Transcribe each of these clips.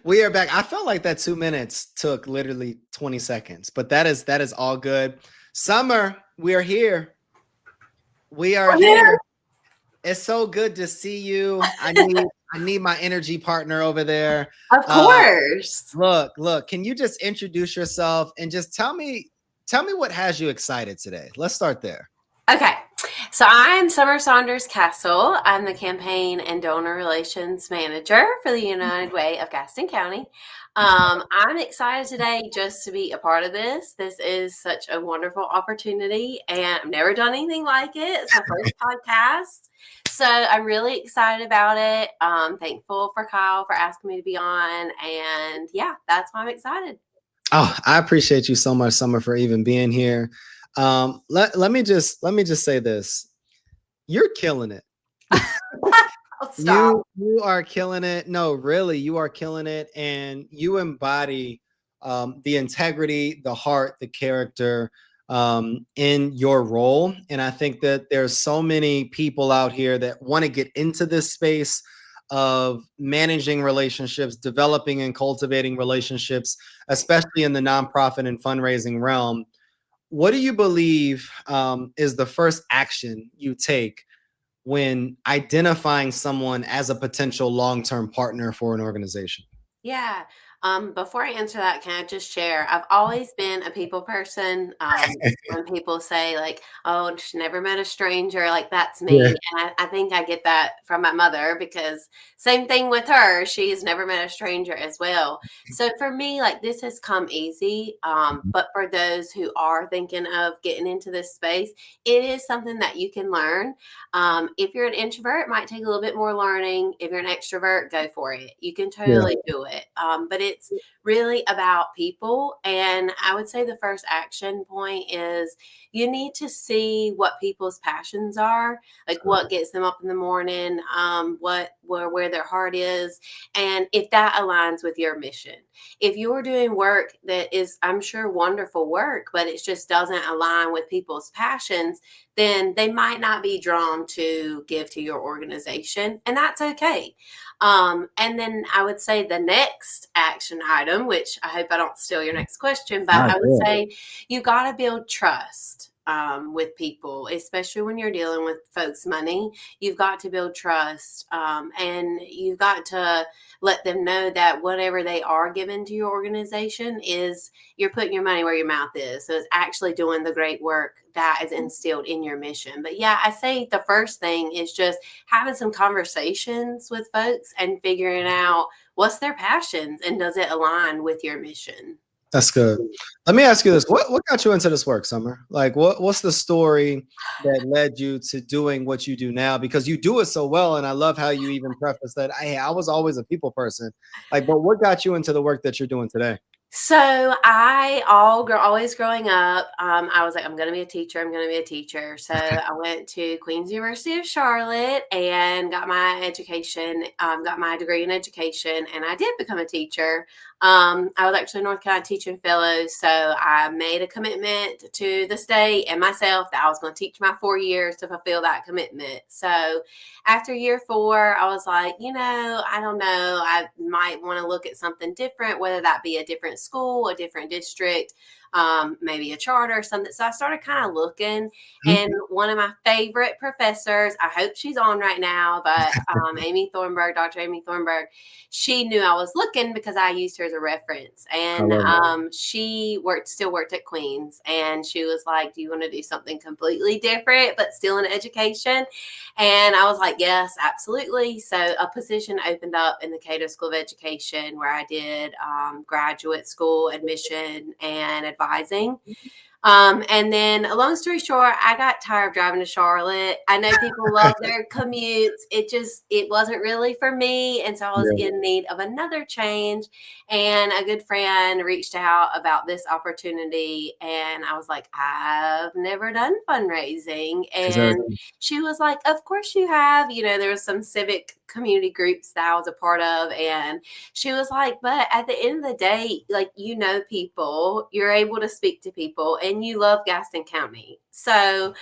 We are back. I felt like that 2 minutes took literally 20 seconds, but that is all good. Summer, we are here. We are We're here. here. It's so good to see you. I need my energy partner over there. Of Uh course. look, can you just introduce yourself and just tell me what has you excited today? Let's start there. Okay. So I'm Summer Saunders Castle. I'm the campaign and donor relations manager for the United Way of Gaston County. I'm excited today just to be a part of this. This is such a wonderful opportunity, and I've never done anything like it. It's my first podcast. So I'm really excited about it. Thankful for Kyle for asking me to be on. And yeah, that's why I'm excited. Oh, I appreciate you so much, Summer, for even being here. Let me just say this. You're killing it. I'll stop. You are killing it. No, really, you are killing it, and you embody the integrity, the heart, the character in your role. And I think that there's so many people out here that want to get into this space of managing relationships, developing and cultivating relationships, especially in the nonprofit and fundraising realm. What do you believe is the first action you take when identifying someone as a potential long-term partner for an organization? Yeah. Before I answer that, can I just share? I've always been a people person. When people say like, "Oh, she never met a stranger," like that's Yeah. me, and I think I get that from my mother because same thing with her. She's never met a stranger as well. So for me, like this has come easy. But for those who are thinking of getting into this space, it is something that you can learn. If you're an introvert, it might take a little bit more learning. If you're an extrovert, go for it. You can Yeah. totally do it. But it's really about people. And I would say the first action point is you need to see what people's passions are, like what gets them up in the morning, where their heart is, and if that aligns with your mission. If you're doing work that is, I'm sure, wonderful work, but it just doesn't align with people's passions, then they might not be drawn to give to your organization, and that's okay. And then I would say the next action item, which I hope I don't steal your next question, but Not I would good. say you got to build trust with people, especially when you're dealing with folks' money. You've got to build trust, and you've got to let them know that whatever they are giving to your organization is you're putting your money where your mouth is. So it's actually doing the great work that is instilled in your mission. But yeah, I say the first thing is just having some conversations with folks and figuring out what's their passions and does it align with your mission. That's good. Let me ask you this. What got you into this work, Summer? Like what's the story that led you to doing what you do now? Because you do it so well. And I love how you even preface that, hey, I was always a people person. Like, but what got you into the work that you're doing today? So always growing up, I was like, I'm going to be a teacher. I'm going to be a teacher. So I went to Queen's University of Charlotte and got my education, got my degree in education, and I did become a teacher. I was actually a North Carolina teaching fellow, so I made a commitment to the state and myself that I was going to teach my 4 years to fulfill that commitment. So after year four, I was like, I don't know. I might want to look at something different, whether that be a different school, a different district, maybe a charter or something. So I started kind of looking, and one of my favorite professors, I hope she's on right now, but Dr. Amy Thornburg, she knew I was looking because I used her as a reference. I And love it. she still worked at Queen's, and she was like, do you want to do something completely different, but still in education? And I was like, yes, absolutely. So a position opened up in the Cato School of Education where I did graduate school admission and advising. And then, a long story short, I got tired of driving to Charlotte. I know people love their commutes. It wasn't really for me. And so I was Yeah. in need of another change. And a good friend reached out about this opportunity. And I was like, I've never done fundraising. And Exactly. she was like, of course you have. There was some civic community groups that I was a part of. And she was like, but at the end of the day, like, people, you're able to speak to people and you love Gaston County. So,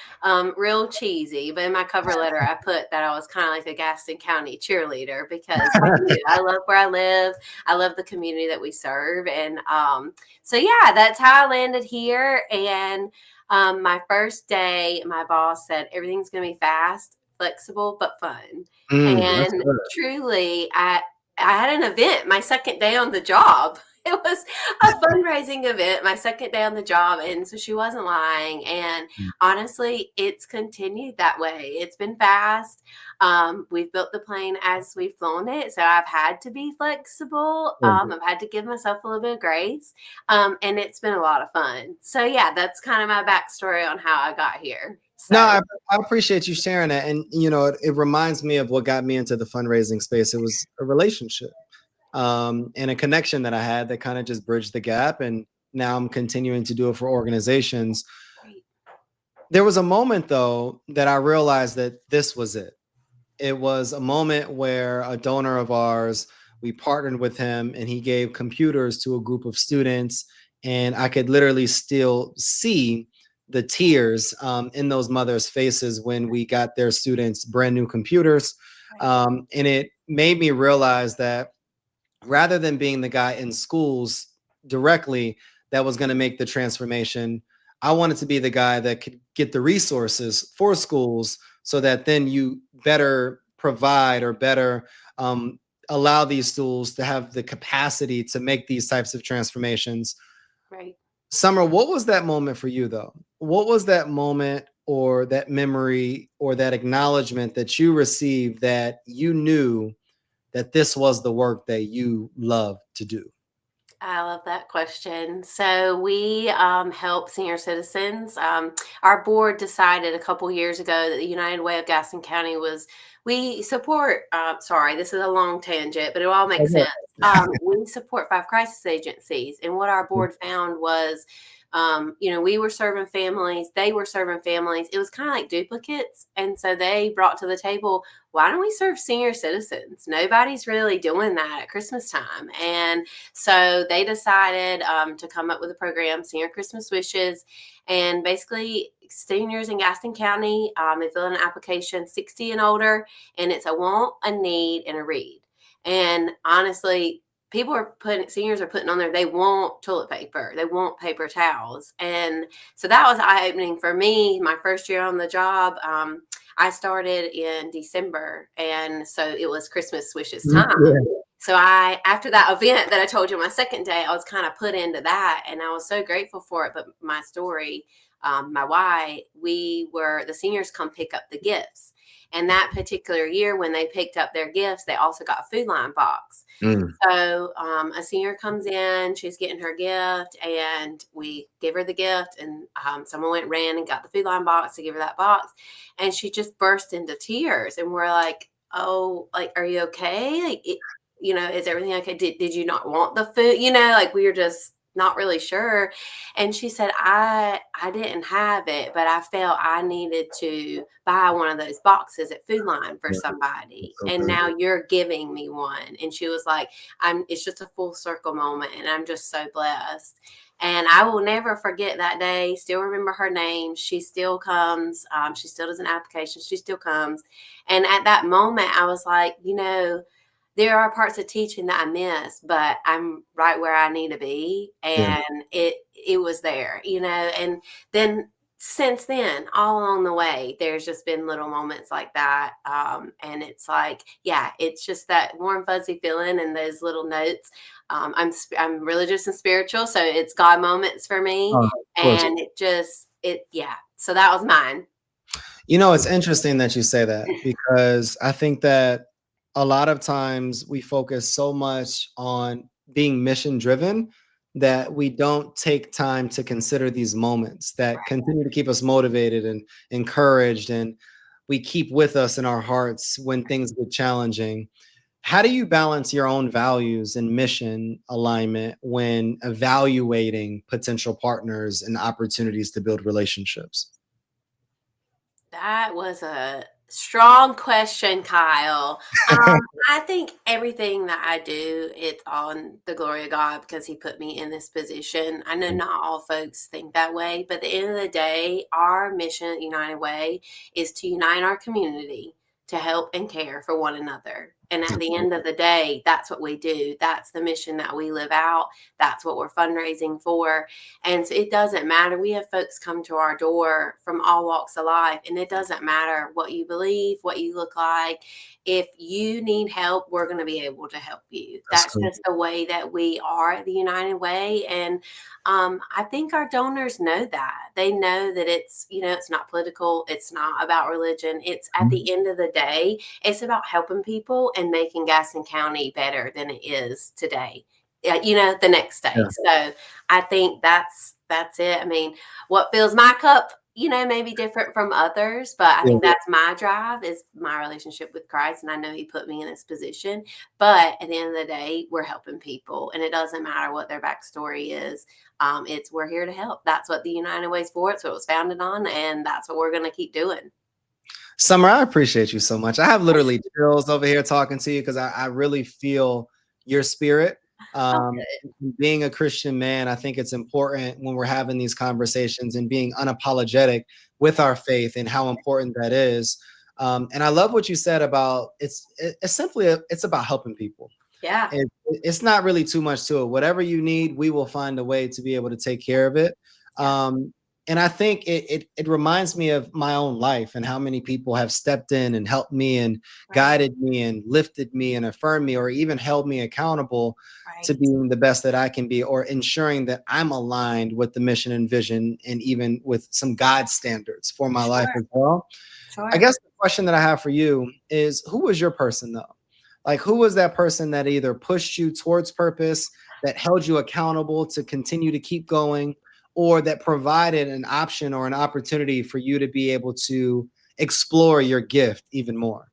real cheesy, but in my cover letter, I put that I was kind of like a Gaston County cheerleader because I do. I love where I live. I love the community that we serve. And so, yeah, that's how I landed here. And my first day, my boss said, everything's going to be fast, flexible, but fun. That's And good. truly, I had an event my second day on the job. It was a fundraising event my second day on the job. And so she wasn't lying. And honestly, it's continued that way. It's been fast. We've built the plane as we've flown it. So I've had to be flexible. I've had to give myself a little bit of grace. And it's been a lot of fun. So, yeah, that's kind of my backstory on how I got here. No, So, I appreciate you sharing that. And, it reminds me of what got me into the fundraising space. It was a relationship and a connection that I had that kind of just bridged the gap. And now I'm continuing to do it for organizations. great. There was a moment, though, that I realized that this was it. It was a moment where a donor of ours, we partnered with him and he gave computers to a group of students. And I could literally still see the tears in those mothers' faces when we got their students brand new computers. And it made me realize that rather than being the guy in schools directly that was going to make the transformation, I wanted to be the guy that could get the resources for schools so that then you better provide or better allow these schools to have the capacity to make these types of transformations. Right. Summer, what was that moment for you, though? What was that moment or that memory or that acknowledgement that you received that you knew that this was the work that you love to do? I love that question. So we help senior citizens. Our board decided a couple years ago that the United Way of Gaston County was we support. Sorry, this is a long tangent, but it all makes sense. We support 5 crisis agencies, and what our board found was, we were serving families, they were serving families. It was kind of like duplicates, and so they brought to the table, why don't we serve senior citizens? Nobody's really doing that at Christmas time, and so they decided to come up with a program, Senior Christmas Wishes, and basically seniors in Gaston County, they fill in an application 60 and older, and it's a want, a need, and a read. And honestly, seniors are putting on there, they want toilet paper, they want paper towels. And so that was eye opening for me. My first year on the job, I started in December, and so it was Christmas Wishes time. So after that event that I told you my second day, I was kind of put into that, and I was so grateful for it. But my story, my why, the seniors come pick up the gifts. And that particular year, when they picked up their gifts, they also got a food line box. So a senior comes in, she's getting her gift, and we give her the gift. And someone ran and got the food line box to give her that box, and she just burst into tears. And we're like, "Oh, like, are you okay? Like, is everything okay? Did you not want the food? Like, we were just not really sure." And she said, I didn't have it, but I felt I needed to buy one of those boxes at Food Line for somebody. And now you're giving me one. And she was like, it's just a full circle moment. And I'm just so blessed. And I will never forget that day. Still remember her name. She still comes. She still does an application. She still comes. And at that moment, I was like, there are parts of teaching that I miss, but I'm right where I need to be. And it was there, and then since then, all along the way, there's just been little moments like that. And it's like, yeah, it's just that warm, fuzzy feeling and those little notes. I'm religious and spiritual, so it's God moments for me. Of course. And yeah. So that was mine. It's interesting that you say that because I think that a lot of times we focus so much on being mission driven that we don't take time to consider these moments that continue to keep us motivated and encouraged, and we keep with us in our hearts when things get challenging. How do you balance your own values and mission alignment when evaluating potential partners and opportunities to build relationships? That was a Strong question, Kyle. I think everything that I do, it's on the glory of God because He put me in this position. I know not all folks think that way, but at the end of the day, our mission at United Way is to unite our community to help and care for one another. And at the end of the day, that's what we do. That's the mission that we live out. That's what we're fundraising for. And so it doesn't matter. We have folks come to our door from all walks of life, and it doesn't matter what you believe, what you look like. If you need help, we're going to be able to help you. That's That's cool. just the way that we are at the United Way. And I think our donors know that. They know that it's not political. It's not about religion. It's at the end of the day, it's about helping people and making Gaston County better than it is today. The next day. Yeah. So I think that's it. I mean, what fills my cup, may be different from others, but I Yeah. think that's my drive is my relationship with Christ, and I know He put me in this position. But at the end of the day, we're helping people, and it doesn't matter what their backstory is. It's we're here to help. That's what the United Way's for. It's what it was founded on, and that's what we're going to keep doing. Summer, I appreciate you so much. I have literally chills over here talking to you because I really feel your spirit. Oh, Um, good. Being a Christian man, I think it's important when we're having these conversations and being unapologetic with our faith and how important that is. And I love what you said about it's simply it's about helping people. Yeah. It's not really too much to it. Whatever you need, we will find a way to be able to take care of it. Yeah. And I think it reminds me of my own life and how many people have stepped in and helped me and Right. guided me and lifted me and affirmed me or even held me accountable to Right. being the best that I can be or ensuring that I'm aligned with the mission and vision and even with some God standards for my life Sure. as well. I Sure. guess the question that I have for you is who was your person though? Like who was that person that either pushed you towards purpose, that held you accountable to continue to keep going, or that provided an option or an opportunity for you to be able to explore your gift even more?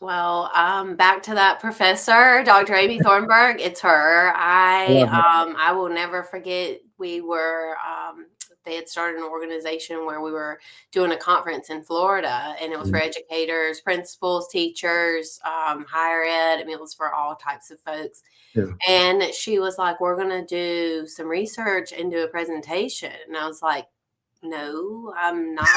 Well, back to that professor, Dr. Amy Thornburg. It's her. I love it. I will never forget. They had started an organization where we were doing a conference in Florida, and it was for educators, principals, teachers, higher ed. I mean, it was for all types of folks. Yeah. And she was like, "We're going to do some research and do a presentation." And I was like, "No, I'm not.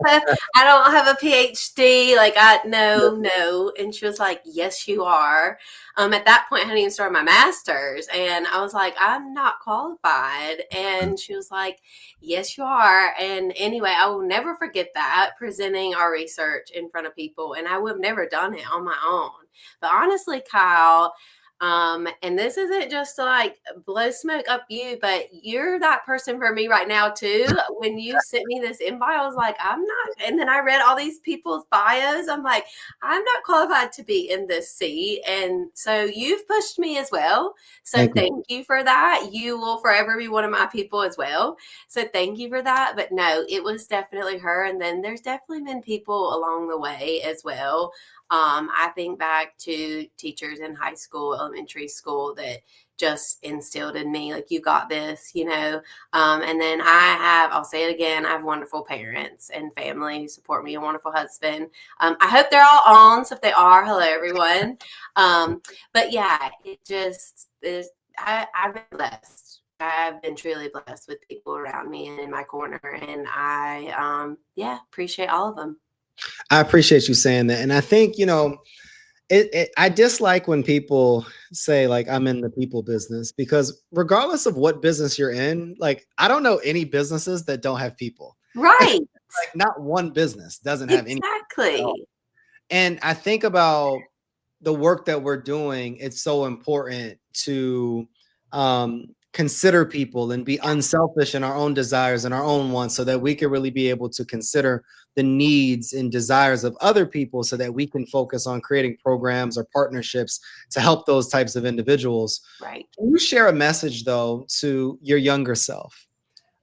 I don't have a PhD. Like, no." And she was like, "Yes, you are." At that point, I hadn't even started my master's, and I was like, "I'm not qualified." And she was like, "Yes, you are." And anyway, I will never forget that presenting our research in front of people, and I would have never done it on my own. But honestly, Kyle, and this isn't just to like blow smoke up you, but you're that person for me right now too. When you sent me this invite, I was like, I'm not, and then I read all these people's bios. I'm like, I'm not qualified to be in this seat. And so you've pushed me as well. So Thank you. thank you for that. You will forever be one of my people as well. So thank you for that. But no, it was definitely her. And then there's definitely been people along the way as well. I think back to teachers in high school, elementary school that just instilled in me, like, you got this. And then I'll say it again, I have wonderful parents and family who support me, a wonderful husband. I hope they're all on. So if they are, hello, everyone. But yeah, it just is, I've been blessed. I've been truly blessed with people around me and in my corner. And I appreciate all of them. I appreciate you saying that. And I think, I dislike when people say like I'm in the people business because regardless of what business you're in, like I don't know any businesses that don't have people. Right. Like not one business doesn't have any at all. Exactly. And I think about the work that we're doing. It's so important to consider people and be Yeah. unselfish in our own desires and our own wants so that we can really be able to consider the needs and desires of other people so that we can focus on creating programs or partnerships to help those types of individuals. Right. Can you share a message though to your younger self?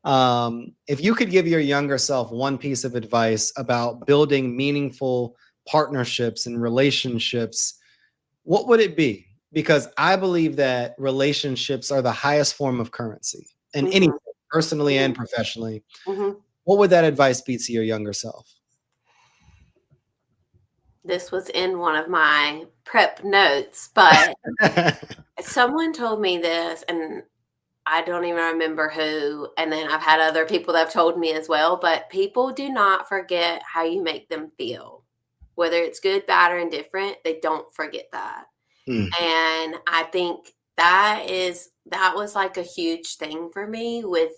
If you could give your younger self one piece of advice about building meaningful partnerships and relationships, what would it be? Because I believe that relationships are the highest form of currency in anything, Mhm. personally and Mhm. professionally. Mhm. What would that advice be to your younger self? this was in one of my prep notes, but someone told me this, and I don't even remember who. And then I've had other people that have told me as well, but people do not forget how you make them feel. Whether it's good, bad, or indifferent, they don't forget that. Mm. And I think that was like a huge thing for me with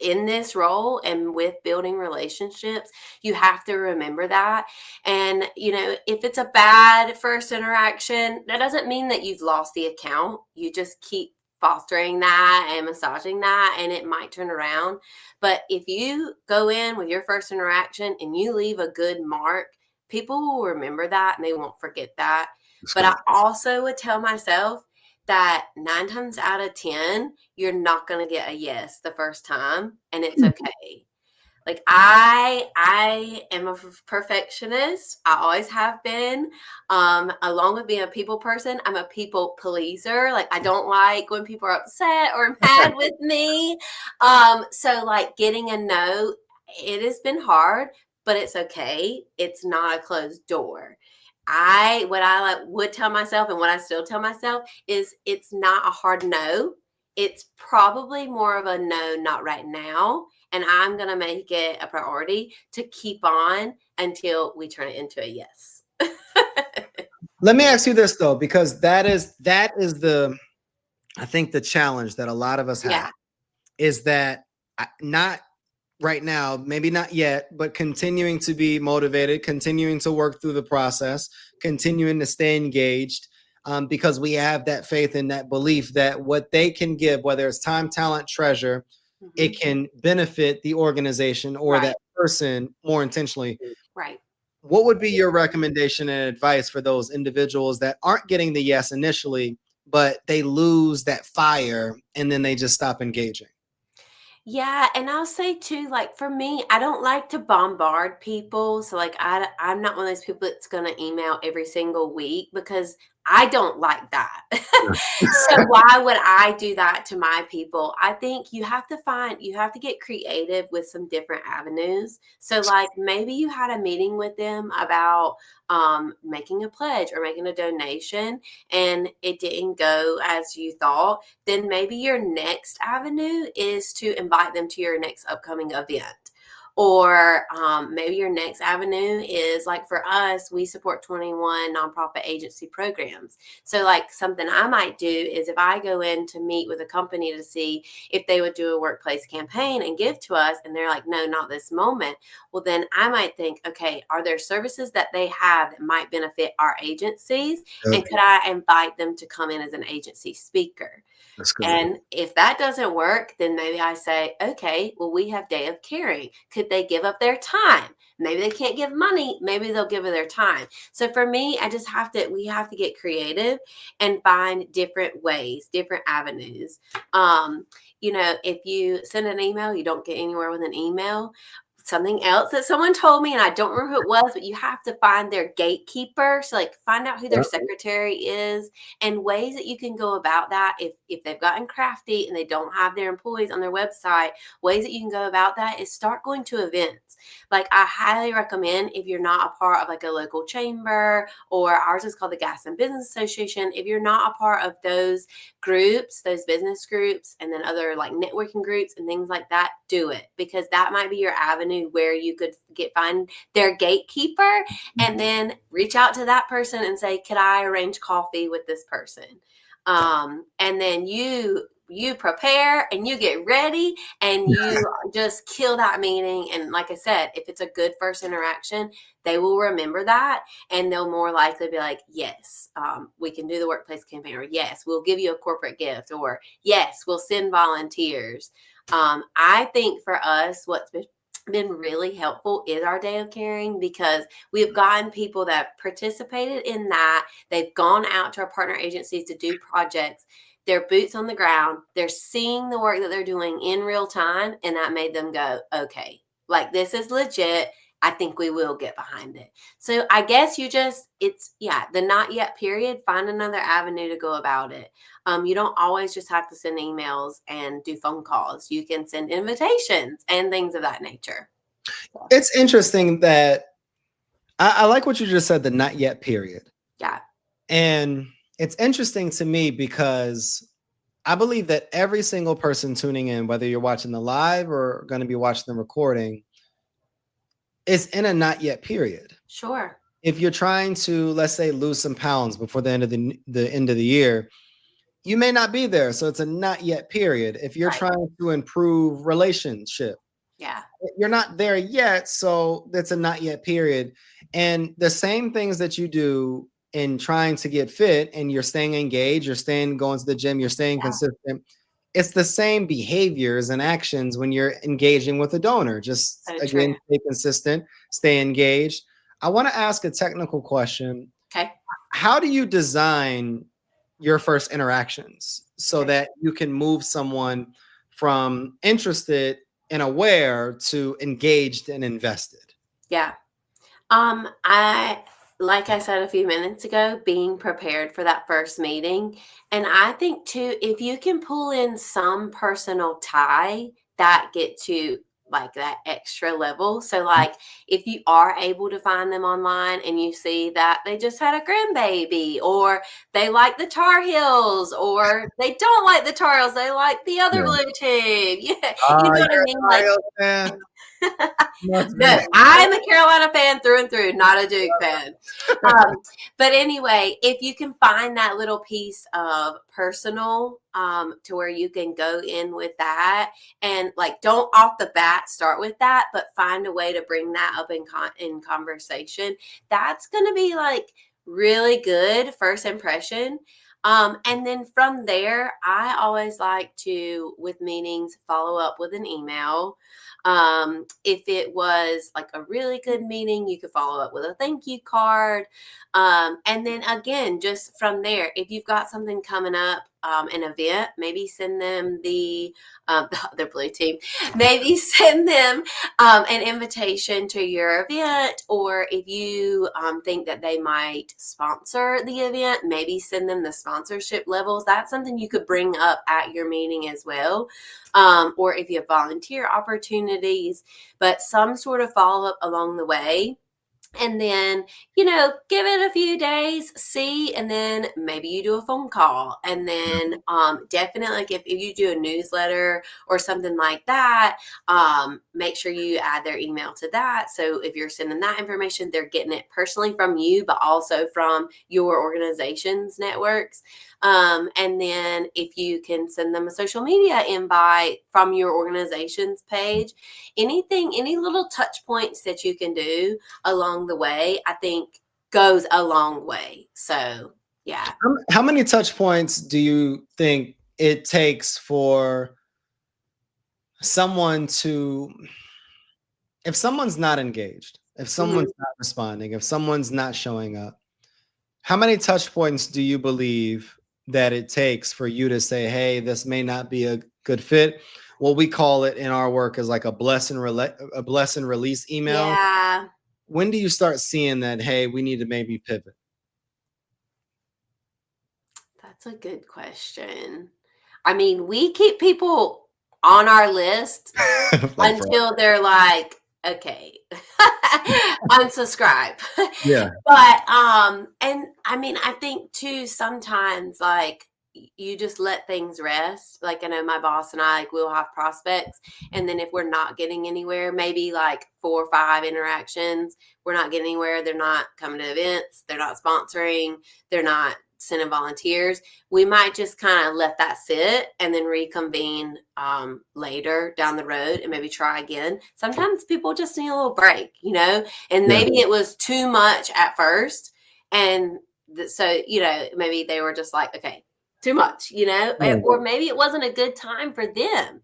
in this role and with building relationships. You have to remember that. And if it's a bad first interaction, that doesn't mean that you've lost the account. You just keep fostering that and massaging that, and it might turn around. But if you go in with your first interaction and you leave a good mark, people will remember that and they won't forget that. That's But I good. also would tell myself that 9 times out of 10, you're not going to get a yes the first time, and it's okay. Like I am a perfectionist. I always have been. Along with being a people person, I'm a people pleaser. Like I don't like when people are upset or mad with me. So like getting a no, it has been hard, but it's okay. It's not a closed door. I what I like would tell myself and what I still tell myself is it's not a hard no. It's probably more of a no, not right now, and I'm going to make it a priority to keep on until we turn it into a yes. Let me ask you this though, because that is the, I think the challenge that a lot of us have Yeah. is that not right now, maybe not yet, but continuing to be motivated, continuing to work through the process, continuing to stay engaged, because we have that faith and that belief that what they can give, whether it's time, talent, treasure, Hmm. it can benefit the organization or Right. that person more intentionally. Right. What would be your recommendation and advice for those individuals that aren't getting the yes initially, but they lose that fire and then they just stop engaging? Yeah, and I'll say too, like for me, I don't like to bombard people. So like I'm not one of those people that's gonna email every single week because I don't like that. So why would I do that to my people? I think you have to get creative with some different avenues. So like maybe you had a meeting with them about making a pledge or making a donation and it didn't go as you thought, then maybe your next avenue is to invite them to your next upcoming event. Or maybe your next avenue is like for us, we support 21 nonprofit agency programs. So, like something I might do is if I go in to meet with a company to see if they would do a workplace campaign and give to us, and they're like, no, not this moment. Well, then I might think, okay, are there services that they have that might benefit our agencies? Good. And could I invite them to come in as an agency speaker? That's good. And if that doesn't work, then maybe I say, okay, well, we have Day of Caring. Could they give up their time? Maybe they can't give money. Maybe they'll give of their time. So for me, we have to get creative and find different ways, different avenues. If you send an email, you don't get anywhere with an email. Something else that someone told me, and I don't remember who it was, but you have to find their gatekeeper. So, like, find out who their Yeah. secretary is and ways that you can go about that if they've gotten crafty and they don't have their employees on their website. Ways that you can go about that is start going to events. Like I highly recommend if you're not a part of like a local chamber, or ours is called the Gas and Business Association, if you're not a part of those groups, those business groups, and then other like networking groups and things like that, do it, because that might be your avenue where you could find their gatekeeper and then reach out to that person and say, could I arrange coffee with this person? And then you prepare and you get ready and you just kill that meeting. And like I said, if it's a good first interaction, they will remember that and they'll more likely be like, yes, we can do the workplace campaign, or yes, we'll give you a corporate gift, or yes, we'll send volunteers. I think for us, what's been really helpful is our Day of Caring, because we've gotten people that participated in that. They've gone out to our partner agencies to do projects. They're boots on the ground. They're seeing the work that they're doing in real time. And that made them go, okay, like this is legit. I think we will get behind it. So I guess the not yet period. Find another avenue to go about it. You don't always just have to send emails and do phone calls. You can send invitations and things of that nature. It's interesting that I like what you just said, the not yet period. Yeah. And it's interesting to me because I believe that every single person tuning in, whether you're watching the live or going to be watching the recording, is in a not yet period. Sure. If you're trying to, let's say, lose some pounds before the end of the end of the year, you may not be there. So it's a not yet period. If you're Right. trying to improve relationship, Yeah. you're not there yet, so that's a not yet period. And the same things that you do in trying to get fit and you're staying engaged, you're staying going to the gym, you're staying Yeah. consistent, it's the same behaviors and actions when you're engaging with a donor. Just So true. again, stay consistent, stay engaged. I want to ask a technical question. Okay. How do you design your first interactions so Okay. that you can move someone from interested and aware to engaged and invested? Yeah. I like I said a few minutes ago, being prepared for that first meeting. And I think too, if you can pull in some personal tie, that gets you like that extra level. So like if you are able to find them online and you see that they just had a grandbaby, or they like the Tar Heels, or they don't like the Tar Heels, they like the other Yeah. blue team. Yeah, you Ah, know what I you're mean? a Like Ohio fan. Must no, be. I'm a Carolina fan through and through, not a Duke fan. But anyway, if you can find that little piece of personal to where you can go in with that, and like don't off the bat start with that, but find a way to bring that up in conversation. That's going to be like really good first impression. And then from there, I always like to, with meetings, follow up with an email. If it was like a really good meeting, you could follow up with a thank you card. And then again, just from there, if you've got something coming up, an event, maybe send them the other blue team, maybe send them an invitation to your event, or if you think that they might sponsor the event, maybe send them the sponsorship levels. That's something you could bring up at your meeting as well. Or if you have volunteer opportunities, but some sort of follow up along the way. And then, give it a few days, see, and then maybe you do a phone call. And then definitely, like if you do a newsletter or something like that, make sure you add their email to that. So if you're sending that information, they're getting it personally from you, but also from your organization's networks. And then if you can send them a social media invite from your organization's page, any little touch points that you can do along the way, I think goes a long way. So, yeah. How many touch points do you think it takes for someone to, if someone's not engaged, if Mhm. someone's not responding, if someone's not showing up, how many touch points do you believe that it takes for you to say, hey, this may not be a good fit? What we call it in our work is like a bless and release email. Yeah, When do you start seeing that, hey, we need to maybe pivot? that's a good question. I mean, we keep people on our list Like for until they're like, okay, unsubscribe. yeah. But and I mean, I think too sometimes like you just let things rest. Like I know my boss and I, like we'll have prospects, and then if we're not getting anywhere, maybe like 4 or 5 interactions, we're not getting anywhere. They're not coming to events. They're not sponsoring. They're not sending volunteers. We might just kind of let that sit and then reconvene later down the road and maybe try again. Sometimes people just need a little break, and Yeah. maybe it was too much at first. And so, maybe they were just like, okay, too much, Right. or maybe it wasn't a good time for them.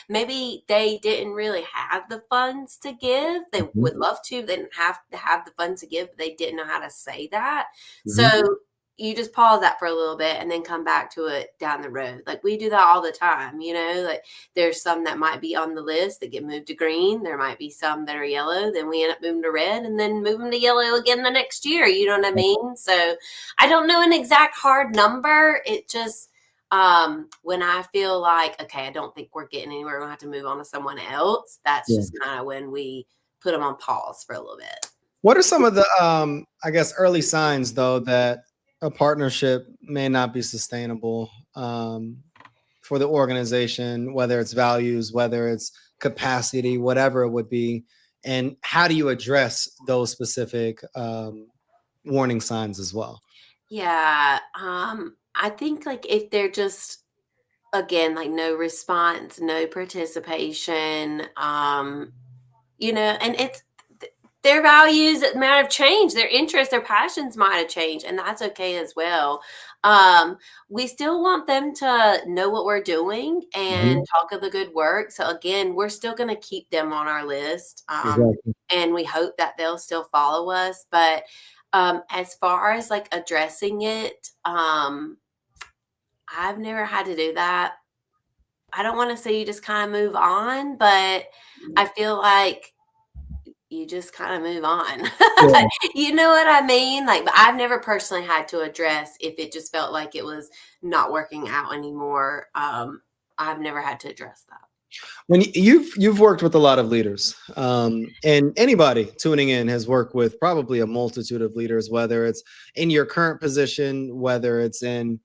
Maybe they didn't really have the funds to give. They would Mhm. love to. They didn't have to have the funds to give, but they didn't know how to say that. Mhm. So you just pause that for a little bit and then come back to it down the road. Like we do that all the time, like there's some that might be on the list that get moved to green. There might be some that are yellow. Then we end up moving to red and then move them to yellow again the next year. You know what I mean? So I don't know an exact hard number. It just, when I feel like, okay, I don't think we're getting anywhere, we're going to have to move on to someone else. That's Yeah. just kind of when we put them on pause for a little bit. What are some of the, I guess, early signs though that a partnership may not be sustainable for the organization, whether it's values, whether it's capacity, whatever it would be, and how do you address those specific warning signs as well? Yeah, I think like if they're just again like no response, no participation, and it's their values might have changed, their interests, their passions might have changed, and that's okay as well. Um, we still want them to know what we're doing and Mhm. talk of the good work. So again, we're still going to keep them on our list, Exactly. and we hope that they'll still follow us. But as far as like addressing it, I've never had to do that. I don't want to say you just kind of move on, but I feel like you just kind of move on. Yeah. You know what I mean? Like, but I've never personally had to address if it just felt like it was not working out anymore. I've never had to address that. When you've worked with a lot of leaders, and anybody tuning in has worked with probably a multitude of leaders, whether it's in your current position, whether it's in,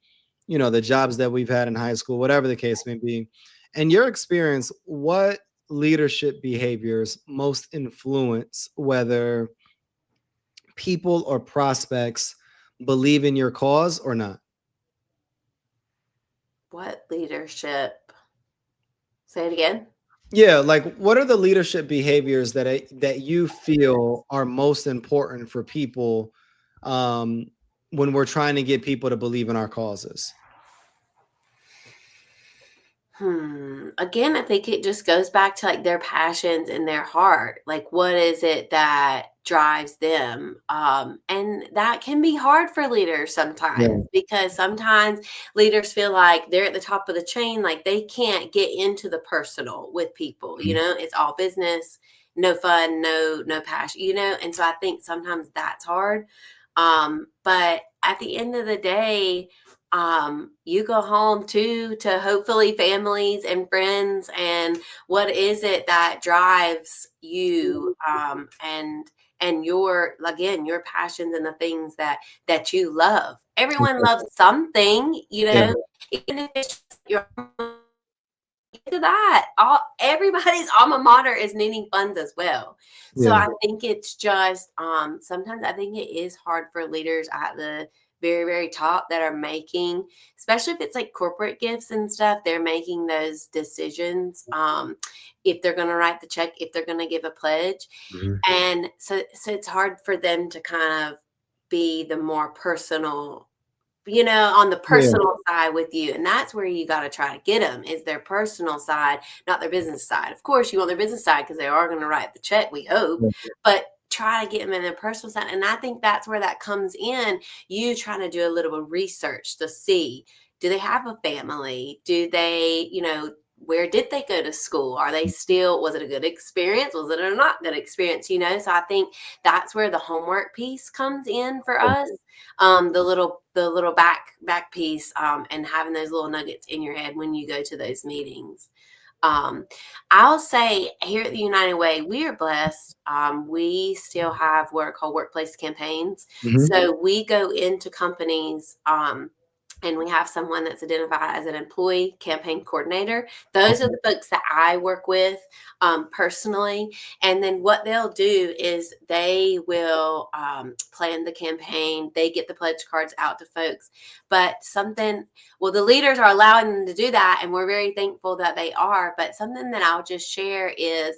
the jobs that we've had in high school, whatever the case may be. In your experience, what leadership behaviors most influence whether people or prospects believe in your cause or not? What leadership? Say it again. Yeah, like what are the leadership behaviors that you feel are most important for people um, when we're trying to get people to believe in our causes? Again, I think it just goes back to like their passions and their heart. Like, what is it that drives them? And that can be hard for leaders sometimes Yeah. because sometimes leaders feel like they're at the top of the chain, like they can't get into the personal with people. Mhm. It's all business, no fun, no passion. And so I think sometimes that's hard. But at the end of the day, you go home too to hopefully families and friends, and what is it that drives you, and your again your passions and the things that you love. Everyone loves something, Yeah. even if it's just your to that. Everybody's alma mater is needing funds as well. So Yeah. I think it's just sometimes I think it is hard for leaders at the very, very top that are making, especially if it's like corporate gifts and stuff, they're making those decisions. If they're gonna write the check, if they're gonna give a pledge. Mhm. And so it's hard for them to kind of be the more personal, on the Yeah. personal side with you. And that's where you got to try to get them is their personal side, not their business side. Of course, you want their business side because they are going to write the check, we hope, but try to get them in their personal side. And I think that's where that comes in. You trying to do a little bit of research to see, do they have a family? Do they, where did they go to school? Are they still, was it a good experience? Was it a not good experience? So I think that's where the homework piece comes in for us, the little back piece, and having those little nuggets in your head when you go to those meetings. um, I'll say here at the United Way, we are blessed. We still have what are called workplace campaigns. Mhm. So we go into companies, and we have someone that's identified as an employee campaign coordinator. Those are Okay. the folks that I work with personally. And then what they'll do is they will plan the campaign, they get the pledge cards out to folks. But something well, the leaders are allowing them to do that, and we're very thankful that they are. But something that I'll just share is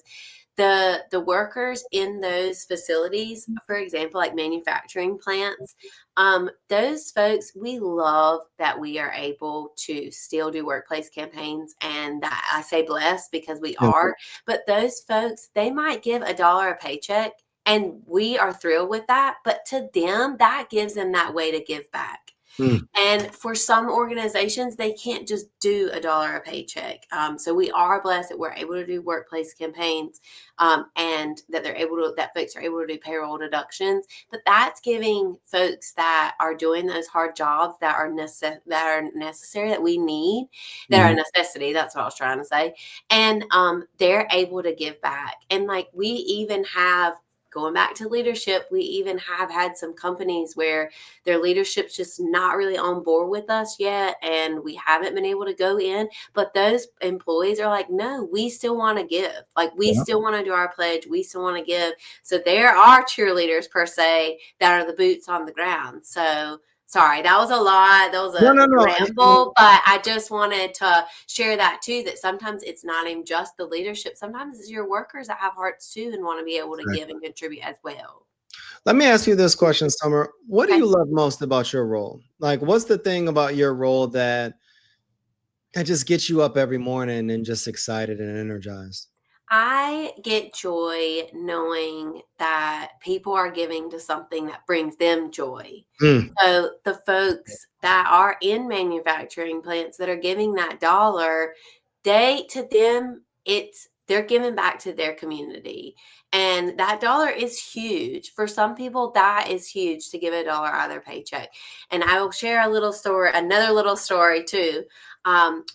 the workers in those facilities, for example, like manufacturing plants, those folks, we love that we are able to still do workplace campaigns, and that I say blessed because we Yeah. are. But those folks, they might give $1 a paycheck, and we are thrilled with that. But to them, that gives them that way to give back. Mm. And for some organizations, they can't just do $1 a paycheck. So we are blessed that we're able to do workplace campaigns, and that folks are able to do payroll deductions. But that's giving folks that are doing those hard jobs that are necessary, that we need, that are a Mhm. necessity. That's what I was trying to say. And they're able to give back. And like we even have going back to leadership, we even have had some companies where their leadership's just not really on board with us yet, and we haven't been able to go in. But those employees are like, no, we still want to give. Like, we Yeah. still want to do our pledge. We still want to give. So there are cheerleaders per se that are the boots on the ground. So sorry, that was a lot. That was No, a no, no. ramble, but I just wanted to share that too, that sometimes it's not even just the leadership. Sometimes it's your workers that have hearts too and want to be able to give and contribute as well. Let me ask you this question, Summer. What do Okay. you love most about your role? Like, what's the thing about your role that just gets you up every morning and just excited and energized? I get joy knowing that people are giving to something that brings them joy. Mm. So the folks that are in manufacturing plants that are giving that dollar, they to them it's they're giving back to their community. And that dollar is huge. For some people, that is huge to give a dollar out of their paycheck. And I will share a little story, another little story too.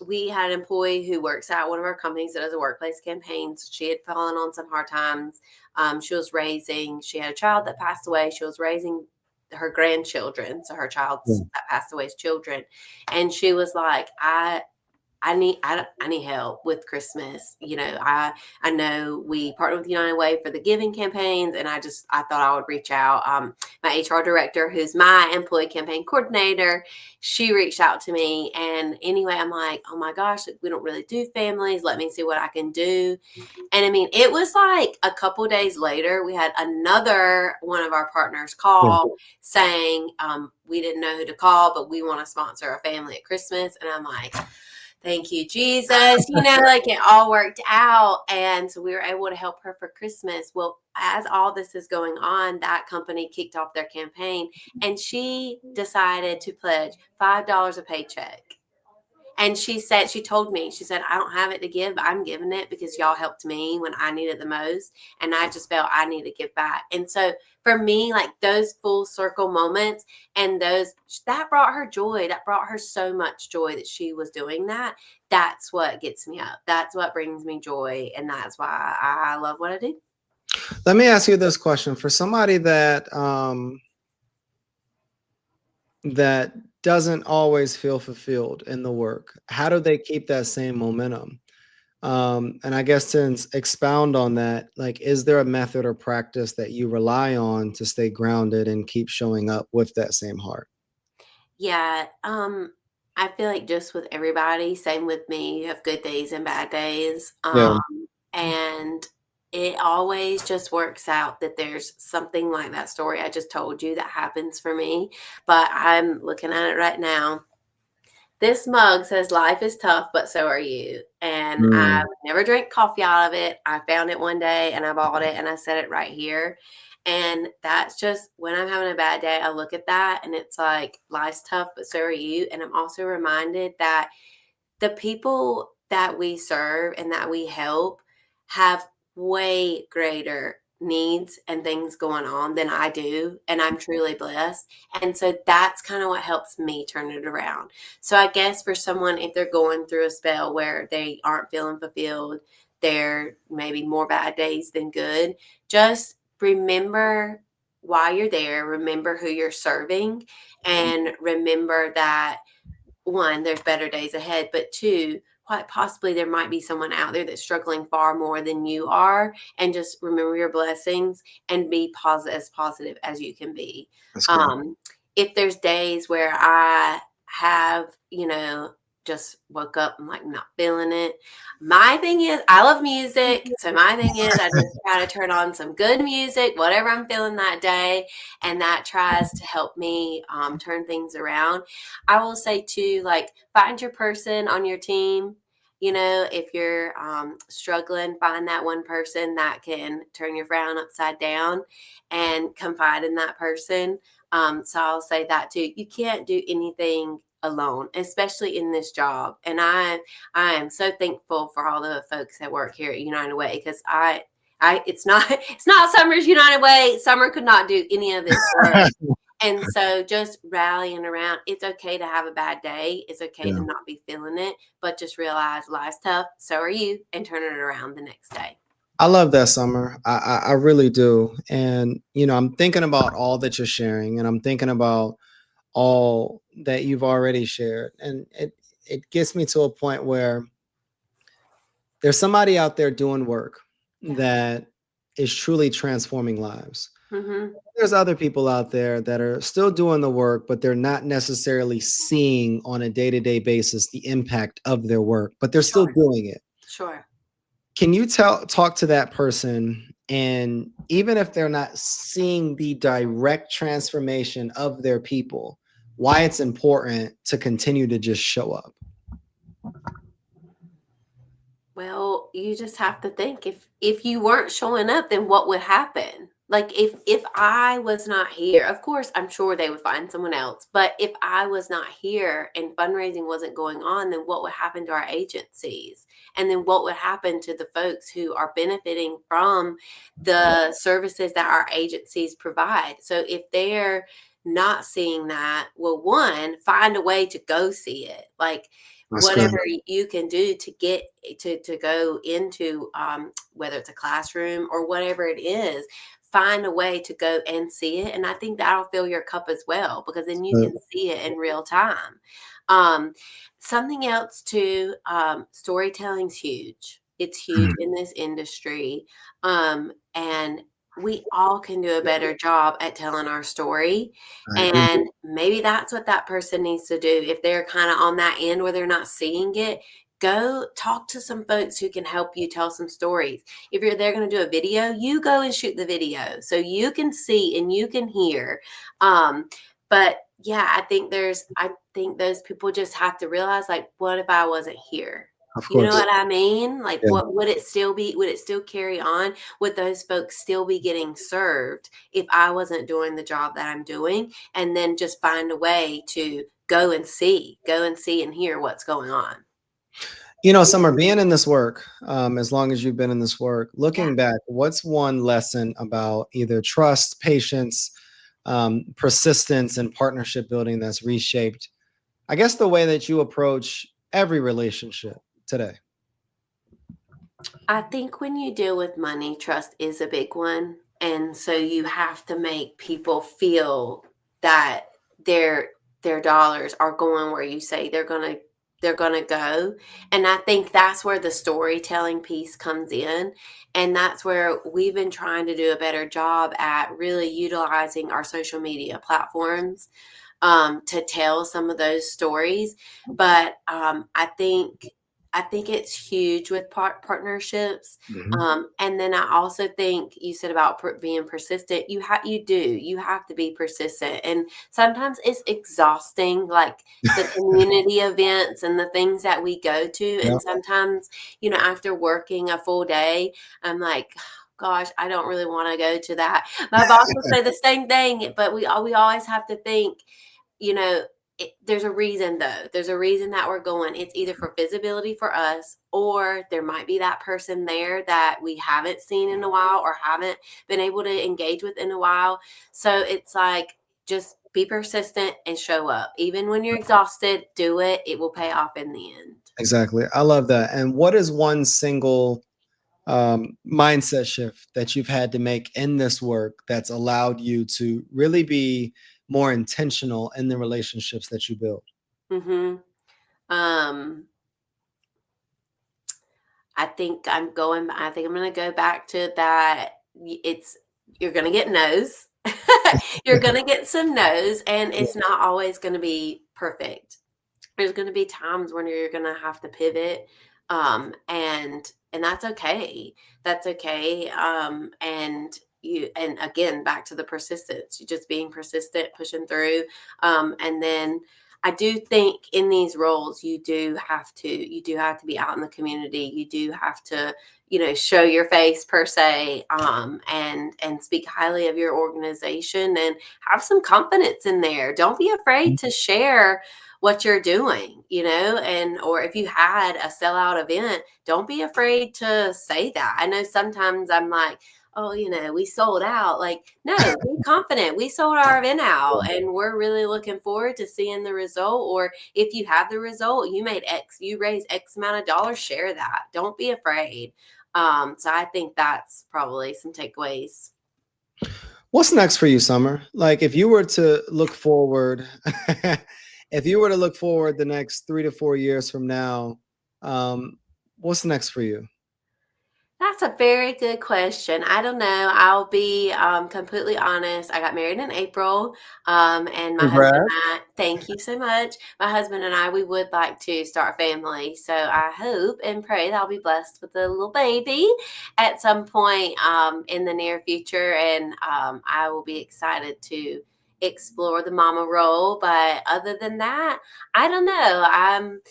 We had an employee who works at one of our companies that does a workplace campaigns. She had fallen on some hard times. She had a child that passed away. She was raising her grandchildren, so her child's Mm. that passed away's children, and she was like, I need help with Christmas. I know we partner with United Way for the giving campaigns, and I thought I would reach out. My HR director, who's my employee campaign coordinator, she reached out to me, and anyway, I'm like, oh my gosh, we don't really do families. Let me see what I can do. And I mean, it was like a couple days later, we had another one of our partners Yeah. call saying, we didn't know who to call, but we want to sponsor a family at Christmas. And I'm like, thank you, Jesus. Like it all worked out. And so we were able to help her for Christmas. Well, as all this is going on, that company kicked off their campaign and she decided to pledge $5 a paycheck. And she told me, she said, I don't have it to give, but I'm giving it because y'all helped me when I needed the most. And I just felt I need to give back. And so for me, like those full circle moments and that brought her joy. That brought her so much joy that she was doing that. That's what gets me up. That's what brings me joy. And that's why I love what I do. Let me ask you this question. For somebody that doesn't always feel fulfilled in the work, how do they keep that same momentum? And I guess to expound on that, like, is there a method or practice that you rely on to stay grounded and keep showing up with that same heart? Yeah, I feel like just with everybody, same with me, you have good days and bad days. Yeah. And it always just works out that there's something like that story I just told you that happens for me. But I'm looking at it right now. This mug says life is tough, but so are you. And I Mm. never drank coffee out of it. I found it one day and I bought it and I set it right here. And that's just when I'm having a bad day, I look at that and it's like life's tough, but so are you. And I'm also reminded that the people that we serve and that we help have way greater needs and things going on than I do. And I'm truly blessed. And so that's kind of what helps me turn it around. So I guess for someone, if they're going through a spell where they aren't feeling fulfilled, they're maybe more bad days than good, just remember why you're there, remember who you're serving, and remember that one, there's better days ahead, but two, quite possibly there might be someone out there that's struggling far more than you are. And just remember your blessings and be as positive as you can be. That's good. Um, if there's days where I have, just woke up and like not feeling it. My thing is, I love music. So my thing is, I just try to turn on some good music, whatever I'm feeling that day. And that tries to help me turn things around. I will say too, like find your person on your team. If you're struggling, find that one person that can turn your frown upside down and confide in that person. So I'll say that too. You can't do anything alone, especially in this job. And I am so thankful for all the folks that work here at United Way because it's not it's not Summer's United Way. Summer could not do any of this work. And so just rallying around, it's okay to have a bad day. It's okay to Yeah. not be feeling it, but just realize life's tough. So are you, and turn it around the next day. I love that, Summer. I really do. And, I'm thinking about all that you're sharing, and I'm thinking about all that you've already shared. And it gets me to a point where there's somebody out there doing work Yeah. that is truly transforming lives. Mm-hmm. There's other people out there that are still doing the work, but they're not necessarily seeing on a day-to-day basis the impact of their work, but they're still Sure. doing it. Sure. Can you talk to that person, and even if they're not seeing the direct transformation of their people, why it's important to continue to just show up? Well, you just have to think, if you weren't showing up, then what would happen? Like, if I was not here, of course, I'm sure they would find someone else. But if I was not here and fundraising wasn't going on, then what would happen to our agencies? And then what would happen to the folks who are benefiting from the services that our agencies provide? So if they're not seeing that, well, one, find a way to go see it. Like, That's good. whatever you can do to get to go into, whether it's a classroom or whatever it is, find a way to go and see it, and I think that'll fill your cup as well, because then you Good. can see it in real time. um, Something else too, storytelling's huge. It's huge Mhm. in this industry, and we all can do a better job at telling our story. I agree. And maybe that's what that person needs to do. If they're kind of on that end where they're not seeing it, go talk to some folks who can help you tell some stories. If you're they're going to do a video, you go and shoot the video so you can see and you can hear. But yeah, I think those people just have to realize, like, what if I wasn't here? Of You know course. what I mean? Like, Yeah. what would it still be? Would it still carry on? Would those folks still be getting served if I wasn't doing the job that I'm doing? And then just find a way to go and see and hear what's going on. Summer, being in this work, as long as you've been in this work, Yeah. looking back, what's one lesson about either trust, patience, persistence, and partnership building that's reshaped, I guess, the way that you approach every relationship today? I think when you deal with money, trust is a big one. And so you have to make people feel that their their dollars are going where you say they're going to go. And I think that's where the storytelling piece comes in, and that's where we've been trying to do a better job at really utilizing our social media platforms, to tell some of those stories. But I think it's huge with partnerships. Mhm. And then I also think you said about being persistent. You have to be persistent, and sometimes it's exhausting, like the community events and the things that we go to. Yeah. And sometimes, after working a full day, I'm like, gosh, I don't really want to go to that. My boss will say the same thing, but we always have to think, you know, there's a reason though. There's a reason that we're going. It's either for visibility for us, or there might be that person there that we haven't seen in a while or haven't been able to engage with in a while. So it's like, just be persistent and show up. Even when you're exhausted, do it. It will pay off in the end. Exactly. I love that. And what is one single mindset shift that you've had to make in this work that's allowed you to really be more intentional in the relationships that you build? Hmm. Um, I think I'm going to go back to that. It's, you're going to get no's. You're going to get some no's, and it's not always going to be perfect. There's going to be times when you're going to have to pivot. And that's okay. That's okay. And again, back to the persistence, you just being persistent, pushing through. And then I do think in these roles, you do have to be out in the community. You do have to, show your face per se, and speak highly of your organization and have some confidence in there. Don't be afraid to share what you're doing, and or if you had a sellout event, don't be afraid to say that. I know sometimes I'm like, oh, we sold out. Like, no, be confident. We sold our event out and we're really looking forward to seeing the result. Or if you have the result, you raised X amount of dollars, share that. Don't be afraid. So I think that's probably some takeaways. What's next for you, Summer? Like if you were to look forward, if you were to look forward the next 3 to 4 years from now, um, what's next for you? That's a very good question. I don't know. I'll be completely honest. I got married in April, and my husband and Congrats. I, thank you so much. My husband and I, we would like to start a family. So I hope and pray that I'll be blessed with a little baby at some point in the near future. And I will be excited to explore the mama role. But other than that, I don't know. I'm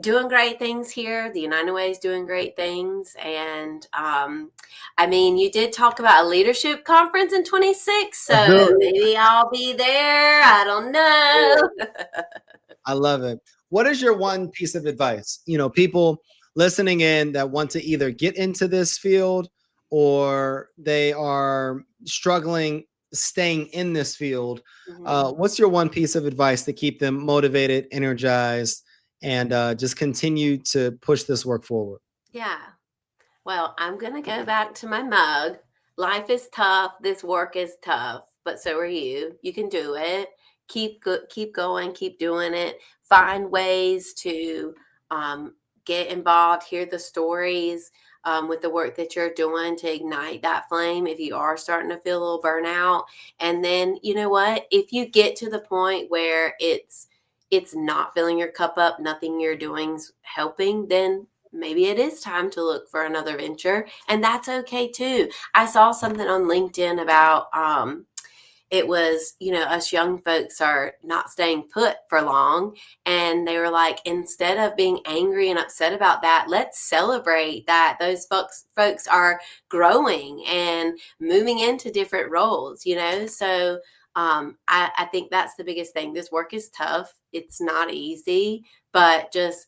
doing great things here. The United Way is doing great things. And I mean, you did talk about a leadership conference in 26, so maybe I'll be there. I don't know. I love it. What is your one piece of advice? People listening in that want to either get into this field or they are struggling staying in this field. Mhm. What's your one piece of advice to keep them motivated, energized, and just continue to push this work forward? Yeah. Well, I'm going to go back to my mug. Life is tough. This work is tough, but so are you. You can do it. Keep going, keep doing it. Find ways to um, get involved, hear the stories with the work that you're doing to ignite that flame if you are starting to feel a little burnout. And then, you know what? If you get to the point where it's not filling your cup up, nothing you're doing's helping, then maybe it is time to look for another venture, and that's okay too. I saw something on LinkedIn about it was, us young folks are not staying put for long, and they were like, instead of being angry and upset about that, let's celebrate that those folks are growing and moving into different roles, so I think that's the biggest thing. This work is tough, it's not easy, but just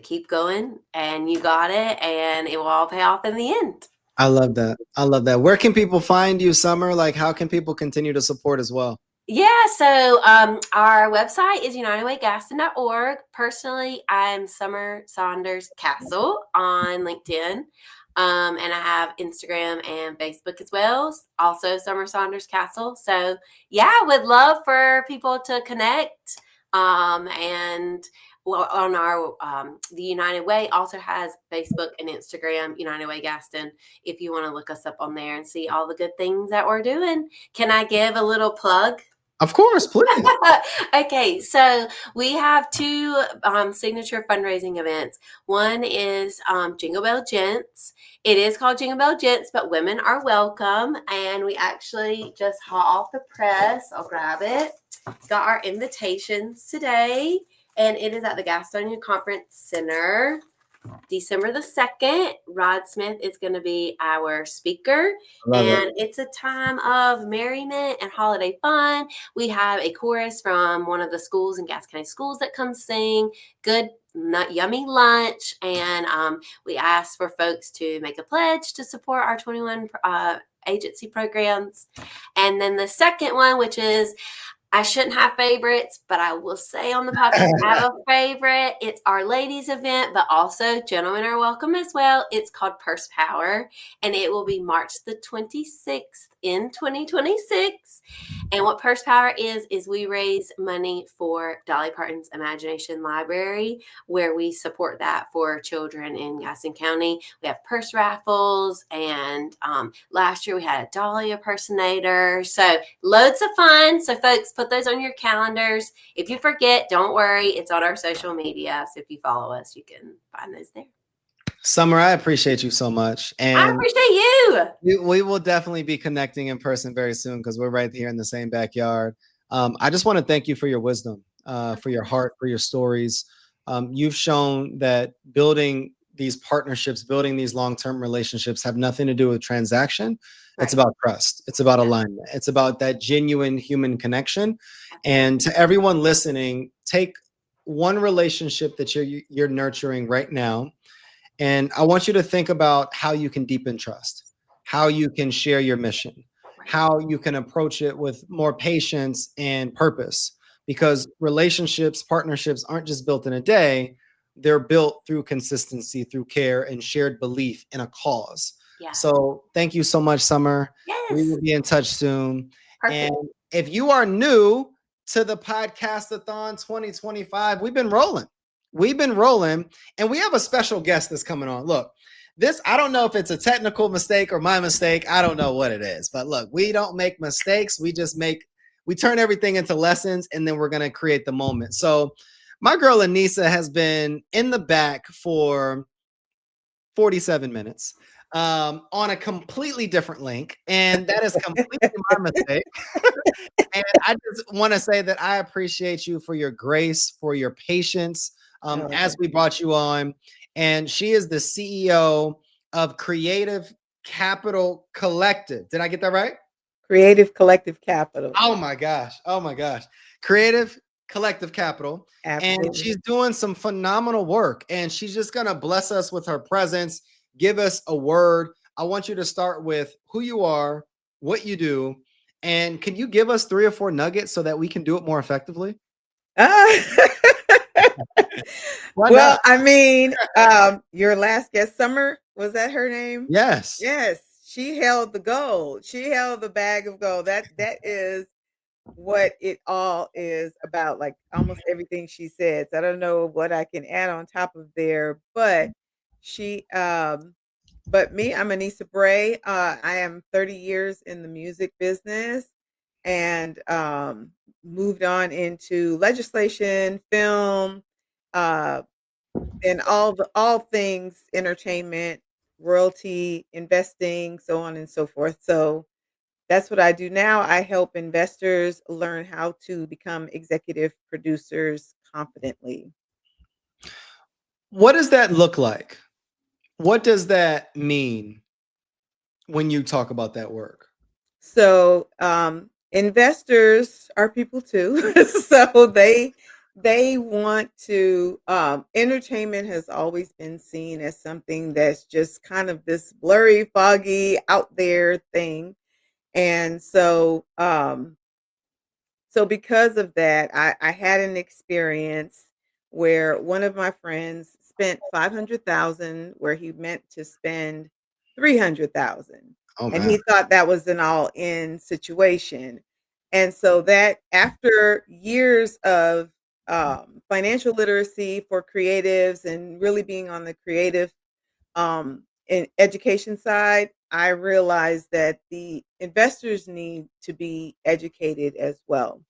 keep going, and you got it, and it will all pay off in the end. I love that. I love that. Where can people find you, Summer? Like, how can people continue to support as well? Yeah, so our website is unitedwaygaston.org. Personally, I'm Summer Saunders Castle on LinkedIn. And I have Instagram and Facebook as well, also Summer Saunders Castle. So, yeah, would love for people to connect. And well, on our the United Way also has Facebook and Instagram, United Way Gaston, if you want to look us up on there and see all the good things that we're doing. Can I give a little plug? Of course, please. Okay, so we have two signature fundraising events. One is Jingle Bell Gents. It is called Jingle Bell Gents, but women are welcome. And we actually just hot off the press. I'll grab it. Got our invitations today, and it is at the Gastonia Conference Center. December the 2nd, Rod Smith is going to be our speaker, I love it. and it's a time of merriment and holiday fun. We have a chorus from one of the schools in Gas County Schools that comes sing, good, yummy lunch, and we ask for folks to make a pledge to support our 21 agency programs. And then the second one, which is I shouldn't have favorites, but I will say on the podcast, I have a favorite. It's our ladies event, but also gentlemen are welcome as well. It's called Purse Power, and it will be March the 26th in 2026. And what Purse Power is we raise money for Dolly Parton's Imagination Library, where we support that for children in Gaston County. We have purse raffles, and last year we had a Dolly impersonator. So loads of fun. So folks, put those on your calendars. If you forget, don't worry. It's on our social media. So if you follow us, you can find those there. Summer, I appreciate you so much. I And appreciate you. we will definitely be connecting in person very soon because we're right here in the same backyard. I just want to thank you for your wisdom, for your heart, for your stories. You've shown that building these partnerships, building these long-term relationships have nothing to do with transaction. It's Right. about trust. It's about Yeah. alignment. It's about that genuine human connection. Absolutely. And to everyone listening, take one relationship that you're nurturing right now, and I want you to think about how you can deepen trust, how you can share your mission, Right. how you can approach it with more patience and purpose. Because relationships, partnerships aren't just built in a day, they're built through consistency, through care, and shared belief in a cause. Yeah. So thank you so much, Summer. We Yes. will be in touch soon. Perfect. And if you are new to the Podcastathon 2025, we've been rolling. We've been rolling, and we have a special guest that's coming on. Look, this, I don't know if it's a technical mistake or my mistake. I don't know what it is. But look, we don't make mistakes. We turn everything into lessons, and then we're going to create the moment. So my girl Aneesah has been in the back for 47 minutes on a completely different link. And that is completely my mistake. And I just want to say that I appreciate you for your grace, for your patience as we brought you on. And she is the CEO of Creative Capital Collective. Did I get that right? Creative Collective Capital. Oh my gosh. Oh my gosh. Creative Collective Capital. And Absolutely. she's doing some phenomenal work. And she's just going to bless us with her presence, give us a word. I want you to start with who you are, what you do, and can you give us 3 or 4 nuggets so that we can do it more effectively? Ah. Why Well, not? I mean, your last guest, Summer, was that her name? Yes. Yes, she held the gold. She held the bag of gold. That is what it all is about. Like almost everything she said. So I don't know what I can add on top of there, but she but me, I'm Aneesah Bray. I am 30 years in the music business and moved on into legislation, film, uh, and all things entertainment, royalty, investing, so on and so forth. So that's what I do now. I help investors learn how to become executive producers confidently. What does that look like? What does that mean when you talk about that work? So investors are people too. So they want to entertainment has always been seen as something that's just kind of this blurry, foggy, out there thing. And so because of that, I had an experience where one of my friends spent 500,000 where he meant to spend 300,000. Oh And man. he thought that was an all-in situation. And so that after years of financial literacy for creatives and really being on the creative in education side, I realized that the investors need to be educated as well.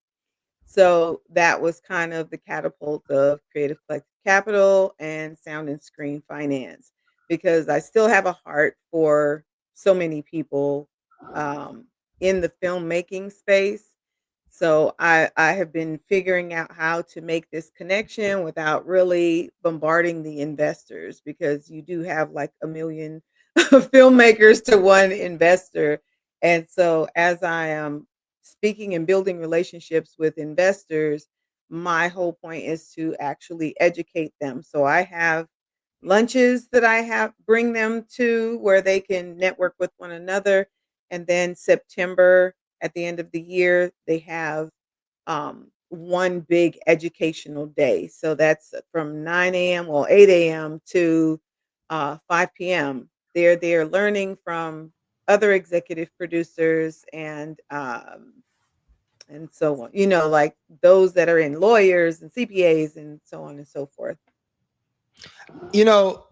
So that was kind of the catapult of Creative Collective Capital and Sound and Screen Finance because I still have a heart for so many people um, in the filmmaking space. So I have been figuring out how to make this connection without really bombarding the investors because you do have like a million filmmakers to one investor. And so as I am speaking and building relationships with investors, my whole point is to actually educate them. So I have lunches that I have bring them to where they can network with one another. And then September at the end of the year, they have one big educational day. So that's from 9 a.m., well, 8 a.m. to 5 p.m. They're learning from other executive producers and so on. You know, like those that are in lawyers and CPAs and so on and so forth. You know,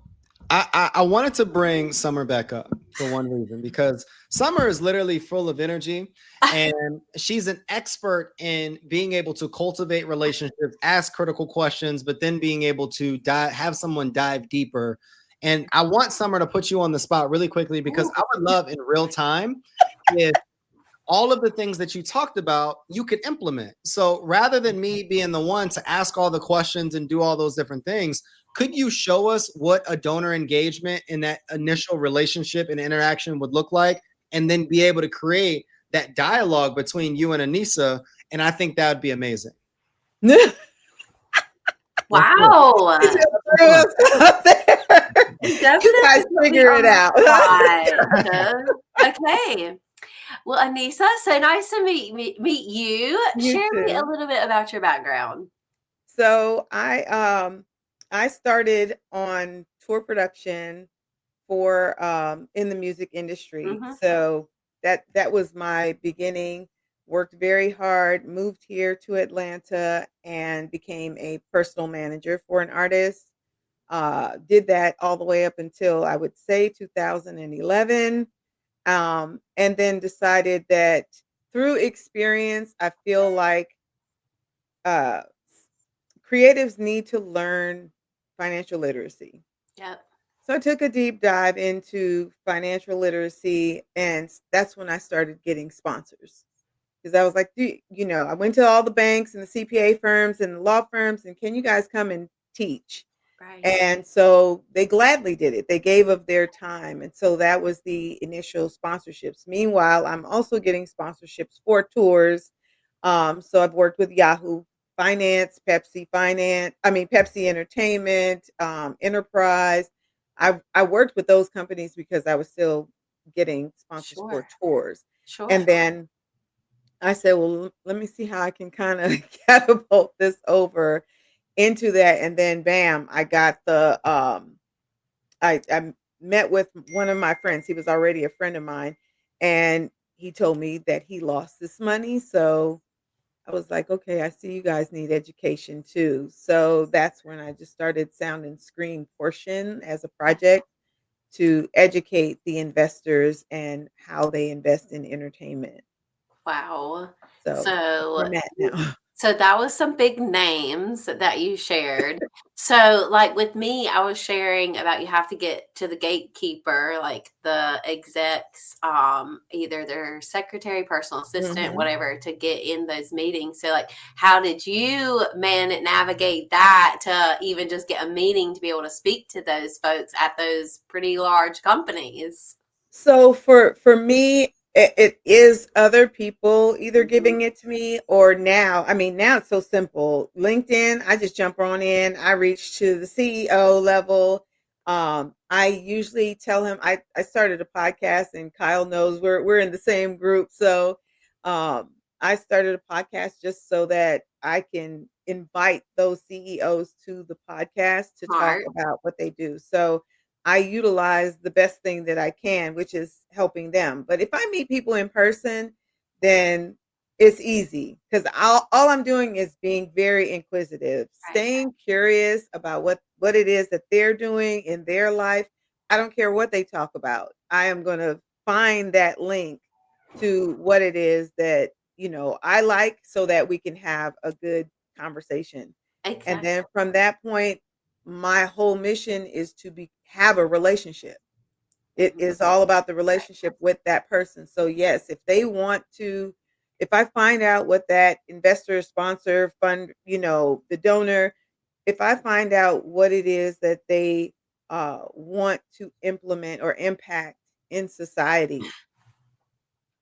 I wanted to bring Summer back up for one reason because Summer is literally full of energy and she's an expert in being able to cultivate relationships, ask critical questions, but then being able to have someone dive deeper. And I want Summer to put you on the spot really quickly because I would love in real time if all of the things that you talked about, you could implement. So rather than me being the one to ask all the questions and do all those different things, could you show us what a donor engagement in that initial relationship and interaction would look like? And then be able to create that dialogue between you and Aneesah. And I think that would be amazing. Let's do it. Wow. You just threw us out there. You Definitely guys put me figure on it the out. spot. Okay. Well, Aneesah, so nice to meet you. You Share me a too. little bit about your background. So I I started on tour production for in the music industry. Mm-hmm. So that was my beginning. Worked very hard, moved here to Atlanta and became a personal manager for an artist. Did that all the way up until I would say 2011. And then decided that through experience, I feel like uh, creatives need to learn financial literacy. Yep. So I took a deep dive into financial literacy, and that's when I started getting sponsors. Because I was like, I went to all the banks and the CPA firms and the law firms, and can you guys come and teach? Right. And so they gladly did it. They gave of their time. And so that was the initial sponsorships. Meanwhile, I'm also getting sponsorships for tours. So I've worked with Yahoo Finance, Pepsi Entertainment, Enterprise. I worked with those companies because I was still getting sponsors for Sure. tours. Sure. And then I said, well, let me see how I can kind of catapult this over into that. And then bam, I got I met with one of my friends. He was already a friend of mine, and he told me that he lost this money. So I was like, okay, I see you guys need education too. So that's when I just started Sound and Screen portion as a project to educate the investors and how they invest in entertainment. Wow. So that's where So I'm at now. So that was some big names that you shared. So, like with me, I was sharing about you have to get to the gatekeeper, like the execs, either their secretary, personal assistant, Hmm. whatever, to get in those meetings. So, like, how did you navigate that to even just get a meeting to be able to speak to those folks at those pretty large companies? So for me, it is other people either Mhm. giving it to me or now. I mean, now it's so simple. LinkedIn, I just jump on in. I reach to the CEO level. I usually tell him I started a podcast, and Kyle knows we're in the same group. So I started a podcast just so that I can invite those CEOs to the podcast to talk Smart. about what they do. So I utilize the best thing that I can, which is helping them. But if I meet people in person, then it's easy because all I'm doing is being very inquisitive, Right. staying curious about what it is that they're doing in their life. I don't care what they talk about. I am going to find that link to what it is that I like, so that we can have a good conversation. And Exactly. then from that point, my whole mission is to be have a relationship. It is all about the relationship with that person. So yes, if I find out what that investor, sponsor, fund, the donor, if I find out what it is that they want to implement or impact in society,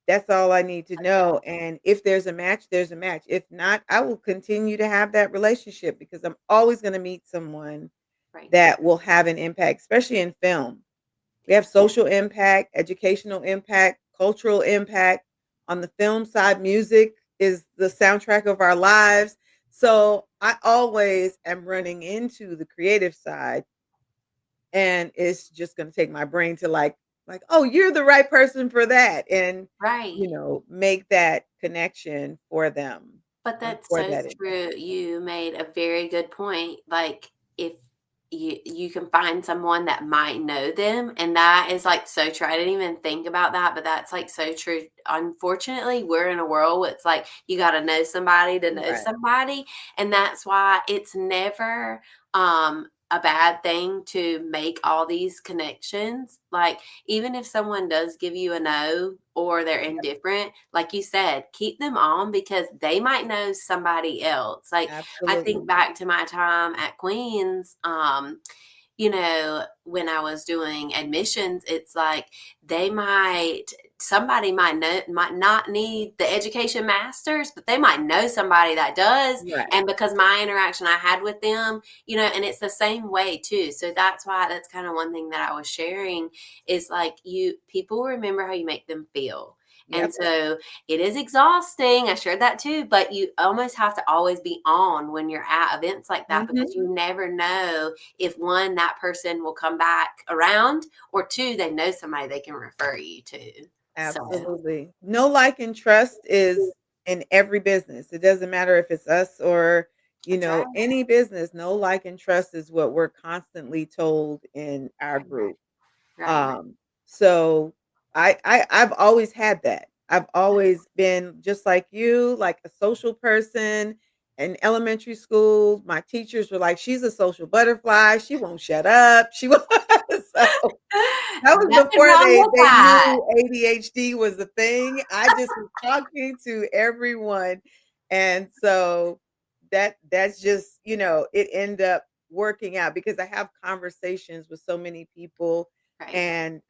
that's all I need to know. And if there's a match, there's a match. If not, I will continue to have that relationship because I'm always going to meet someone Right. that will have an impact, especially in film. We have social impact, educational impact, cultural impact. On the film side, music is the soundtrack of our lives. So I always am running into the creative side, and it's just going to take my brain to like, oh, you're the right person for that, and Right. make that connection for them But and that's for so that true. investor. You made a very good point. Like if you can find someone that might know them, and that is like so true. I didn't even think about that, but that's like so true. Unfortunately, we're in a world where it's like you got to know Right. somebody, and that's why it's never a bad thing to make all these connections. Like even if someone does give you a no or they're indifferent, like you said, keep them on because they might know somebody else. Like I think Absolutely. back to my time at Queens, when I was doing admissions, it's like they might somebody might not need the education masters, but they might know somebody that does. Right. And because my interaction I had with them, and it's the same way too. So that's kind of one thing that I was sharing is like people remember how you make them feel. And Yep. so it is exhausting. I shared that too, but you almost have to always be on when you're at events like that because Mhm. you never know if one, that person will come back around, or two, they know somebody they can refer you to. So Absolutely. Know, like, and trust is in every business. It doesn't matter if it's us or, that's right. any business. Know, like, and trust is what we're constantly told in our Right. group. Right. Um, so I've always had that. I've always been just like you, like a social person. In elementary school, my teachers were like, "She's a social butterfly. She won't shut up. She won't." So that was Nothing before wrong with they that. knew ADHD was a thing. I just was talking to everyone, and so that's just, it ended up working out because I have conversations with so many people, Right. and,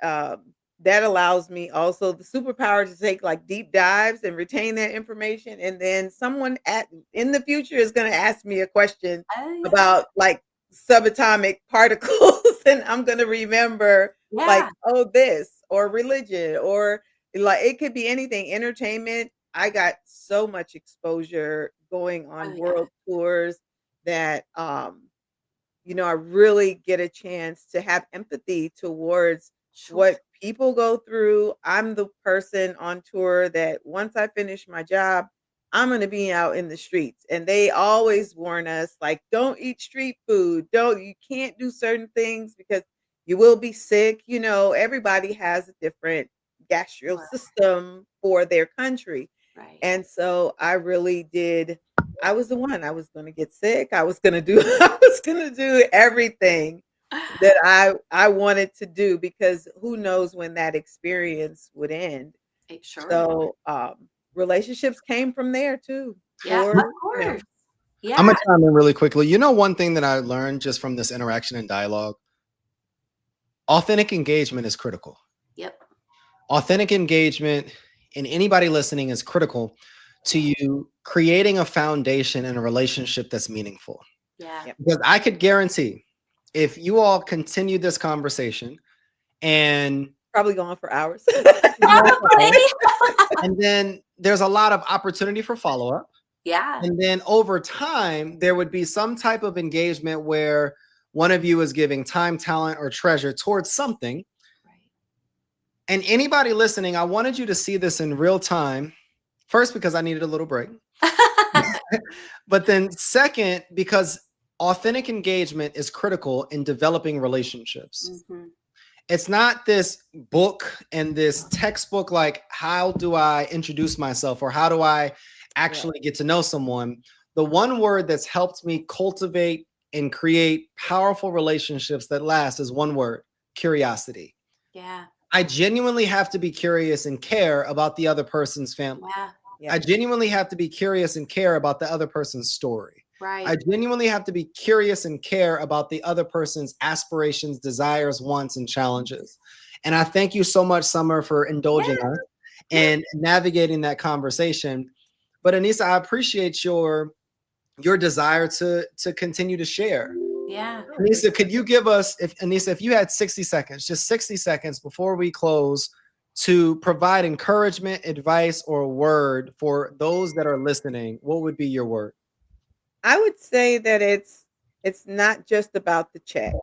that allows me also the superpower to take, like, deep dives and retain that information, and then someone at in the future is gonna ask me a question Oh yeah. about, like, subatomic particles, and I'm gonna remember, Yeah. like, oh, this, or religion, or, like, it could be anything, entertainment. I got so much exposure going Oh on yeah. world tours that, I really get a chance to have empathy towards Sure. what people go through. I'm the person on tour that once I finish my job, I'm going to be out in the streets. And they always warn us, like, don't eat street food. You can't do certain things because you will be sick. Everybody has a different gastro Sure. system for their country. Right. And so I really did. I was the one. I was gonna get sick. I was gonna do I was gonna do everything that I wanted to do because who knows when that experience would end. It sure would. So, relationships came from there too Yeah, of for, course. I'm Yeah. gonna chime in really quickly. One thing that I learned just from this interaction and dialogue, authentic engagement is critical. Yep. Authentic engagement in anybody listening is critical to you creating a foundation in a relationship that's meaningful. Yeah. Yep. Because I could guarantee if you all continue this conversation and Probably going for hours. Probably. and then there's a lot of opportunity for follow-up. Yeah. And then over time, there would be some type of engagement where one of you is giving time, talent, or treasure towards something. Right. And anybody listening, I wanted you to see this in real time. First, because I needed a little break. But then second, because authentic engagement is critical in developing relationships. Mhm. It's not this book and this textbook, like, how do I introduce myself or how do I Right. actually get to know someone? The one word that's helped me cultivate and create powerful relationships that last is one word: curiosity. Yeah. I genuinely have to be curious and care about the other person's family. Yeah. I Yep. genuinely have to be curious and care about the other person's story. Right. I genuinely have to be curious and care about the other person's aspirations, desires, wants, and challenges. And I thank you so much, Summer, for Yeah. indulging us Yeah. and navigating that conversation. But Aneesah, I appreciate your desire to continue to share. Yeah. Aneesah, could you give us, if you had 60 seconds, just 60 seconds before we close, to provide encouragement, advice, or a word for those that are listening, what would be your word? I would say that it's not just about the check.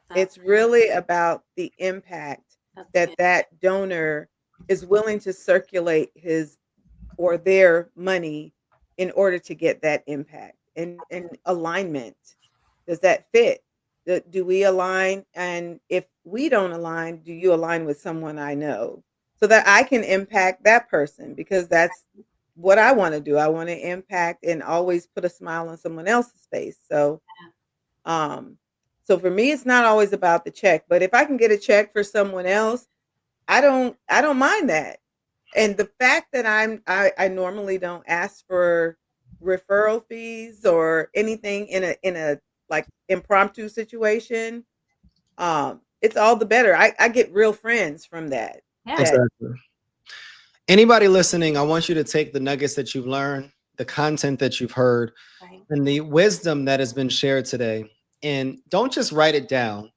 That's It's good. really about the impact That's that good. that donor is willing to circulate his or their money in order to get that impact, and alignment. Does that fit? Do we align? And if we don't align, do you align with someone I know so that I can impact that person? Because that's what I want to do. I want to impact and always put a smile on someone else's face. Um, so for me, it's not always about the check, but if I can get a check for someone else, I don't mind that. And the fact that I normally don't ask for referral fees or anything in a like impromptu situation, it's all the better. I get real friends from that. Yeah. That Exactly. Anybody listening, I want you to take the nuggets that you've learned, the content that you've heard, Right. and the wisdom that has been shared today, and don't just write it down.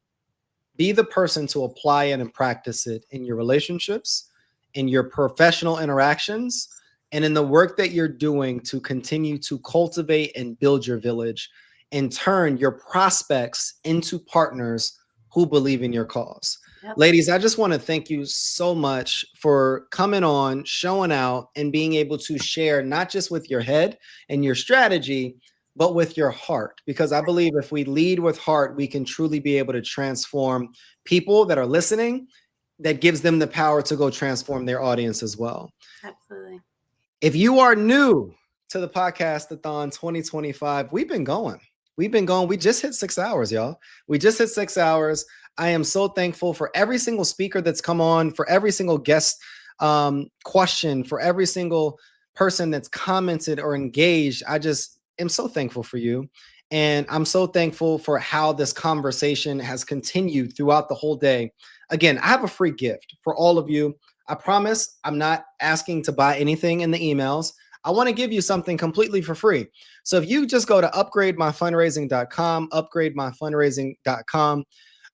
Be the person to apply it and practice it in your relationships in your professional interactions and in the work that you're doing to continue to cultivate and build your village and turn your prospects into partners who believe in your cause. Yep. Ladies, I just want to thank you so much for coming on, showing out, and being able to share not just with your head and your strategy, but with your heart. Because I believe if we lead with heart, we can truly be able to transform people that are listening. That gives them the power to go transform their audience as well. Absolutely. If you are new to the Podcastathon 2025, we've been going. We just hit 6 hours, y'all. We just hit 6 hours. I am so thankful for every single speaker that's come on, for every single guest question, for every single person that's commented or engaged. I just am so thankful for you. And I'm so thankful for how this conversation has continued throughout the whole day. Again, I have a free gift for all of you. I promise I'm not asking to buy anything in the emails. I want to give you something completely for free. So if you just go to upgrademyfundraising.com, upgrademyfundraising.com,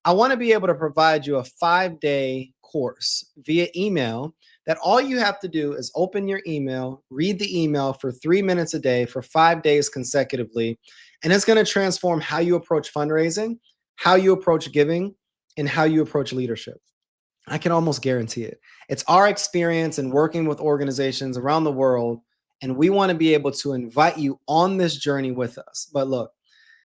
I want to be able to provide you a 5-day course via email that all you have to do is open your email, read the email for 3 minutes a day for 5 days consecutively. And it's going to transform how you approach fundraising, how you approach giving, and how you approach leadership. I can almost guarantee it. It's our experience in working with organizations around the world, and we want to be able to invite you on this journey with us. But look,